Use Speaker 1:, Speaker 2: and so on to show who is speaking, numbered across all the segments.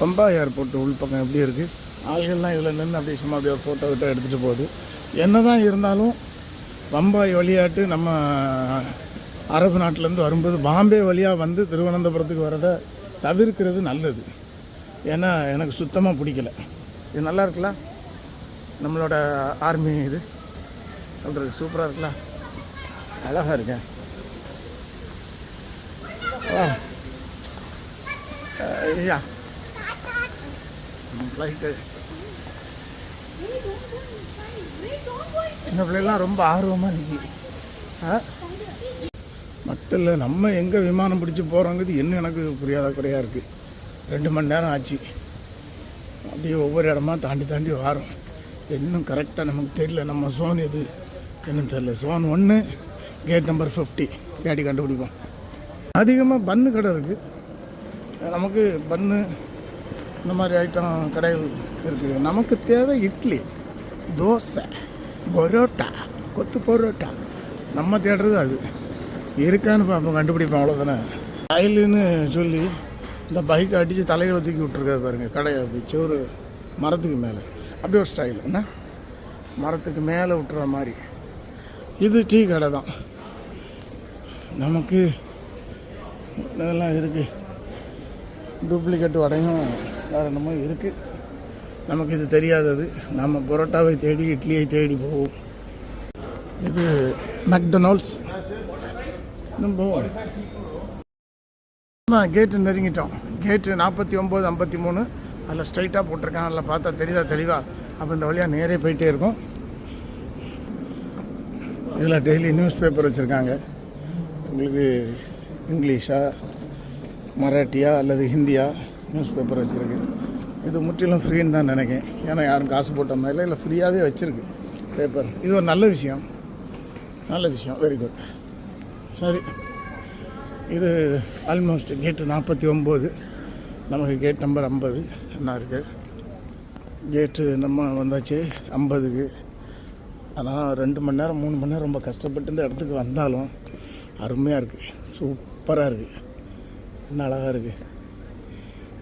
Speaker 1: Bombay airport உள்பக்கம் எப்படி இருக்குது, ஆள்கள்லாம் இதில் நின்று அப்படியே சும்மா அப்படியே ஒரு ஃபோட்டோ கிட்ட எடுத்துகிட்டு போகுது. என்ன தான் இருந்தாலும் பம்பாய் வழியாட்டு நம்ம அரபு நாட்டிலேருந்து வரும்போது பாம்பே வழியாக வந்து திருவனந்தபுரத்துக்கு வரதை தவிர்க்கிறது நல்லது. ஏன்னா எனக்கு சுத்தமாக பிடிக்கல. இது நல்லா இருக்குல்ல, நம்மளோட ஆர்மி இது சொல்கிறது சூப்பராக இருக்குல்ல, அழகாக இருக்கேன். ஐயா ஃப்ளைட்டு சின்ன பிள்ளைலாம் ரொம்ப ஆர்வமாக நிற்கி மட்டும் இல்லை. நம்ம எங்கே விமானம் பிடிச்சி போகிறோங்கிறது இன்னும் எனக்கு புரியாத குறையாக இருக்குது. 2 மணி நேரம் ஆச்சு. அப்படியே ஒவ்வொரு இடமா தாண்டி தாண்டி வரோம். இன்னும் கரெக்டாக நமக்கு தெரியல நம்ம சோன் எது என்னன்னு தெரியல. சோன் 1 கேட் நம்பர் 50 தேடி கண்டுபிடிப்போம். அதிகமாக பன்னு கடை இருக்குது. நமக்கு பன்னு இந்த மாதிரி ஐட்டம் கடைகள் இருக்குது. நமக்கு தேவை இட்லி, தோசை, பரோட்டா, கொத்து பரோட்டா. நம்ம தேடுறது அது இருக்கான்னு பார்ப்போம், கண்டுபிடிப்போம். அவ்வளோதானே. ஸ்டைலுன்னு சொல்லி இந்த பைக்கை அடித்து தலைகளை தூக்கி விட்ருக்காது பாருங்கள். கடையை போச்சு ஒரு மரத்துக்கு மேலே அப்படியே ஒரு ஸ்டைல் என்ன மரத்துக்கு மேலே விட்டுற மாதிரி. இது டீ கடை தான். நமக்கு இதெல்லாம் இருக்குது. டூப்ளிகேட் வடையும் வேறு என்னமோ இருக்குது. நமக்கு இது தெரியாதது. நம்ம பரோட்டாவை தேடி இட்லியை தேடி போவோம். இது மெக்டொனால்ட்ஸ். இன்னும் போவோம். கேட்டு நெருங்கிட்டோம். கேட்டு 49 53 அதில் ஸ்ட்ரைட்டாக போட்டிருக்காங்க. அதில் பார்த்தா தெரியுதா தெளிவாக. அப்போ இந்த வழியாக நேரே போயிட்டே இருக்கும். இதில் டெய்லி நியூஸ் பேப்பர் வச்சுருக்காங்க. உங்களுக்கு இங்கிலீஷா மராட்டியா அல்லது ஹிந்தியா நியூஸ் பேப்பர் வச்சுருக்கு. இது முற்றிலும் ஃப்ரீன்னு தான் நினைக்கிறேன். ஏன்னா யாரும் காசு போட்ட மாதிரி இல்லை, ஃப்ரீயாகவே வச்சுருக்கு பேப்பர். இது ஒரு நல்ல விஷயம், நல்ல விஷயம். Very good. சரி, இது ஆல்மோஸ்ட் கேட்டு 49. நமக்கு கேட் நம்பர் 50 என்ன இருக்குது. கேட்டு நம்ம வந்தாச்சு 50க்கு. ஆனால் 2 மணி நேரம் 3 மணி நேரம் ரொம்ப கஷ்டப்பட்டு இந்த இடத்துக்கு வந்தாலும் அருமையாக இருக்குது, சூப்பராக இருக்குது. என்ன அழகாக இருக்குது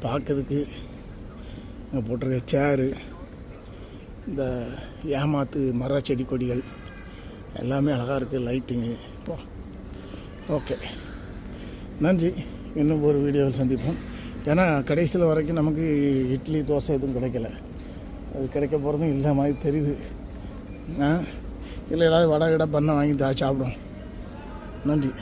Speaker 1: பார்க்கறதுக்கு. இங்கே போட்டிருக்க சேரு, இந்த ஏமாத்து மர செடி கொடிகள் எல்லாமே அழகாக இருக்குது. லைட்டிங்கு. ஓகே, நன்றி. இன்னும் ஒரு வீடியோவில் சந்திப்போம். ஏன்னா கடைசியில் வரைக்கும் நமக்கு இட்லி தோசை எதுவும் கிடைக்கல. அது கிடைக்க போகிறதும் இல்லை மாதிரி தெரியுது. இல்லை ஏதாவது வடை கடை பண்ண வாங்கி சாப்பிடும். நன்றி.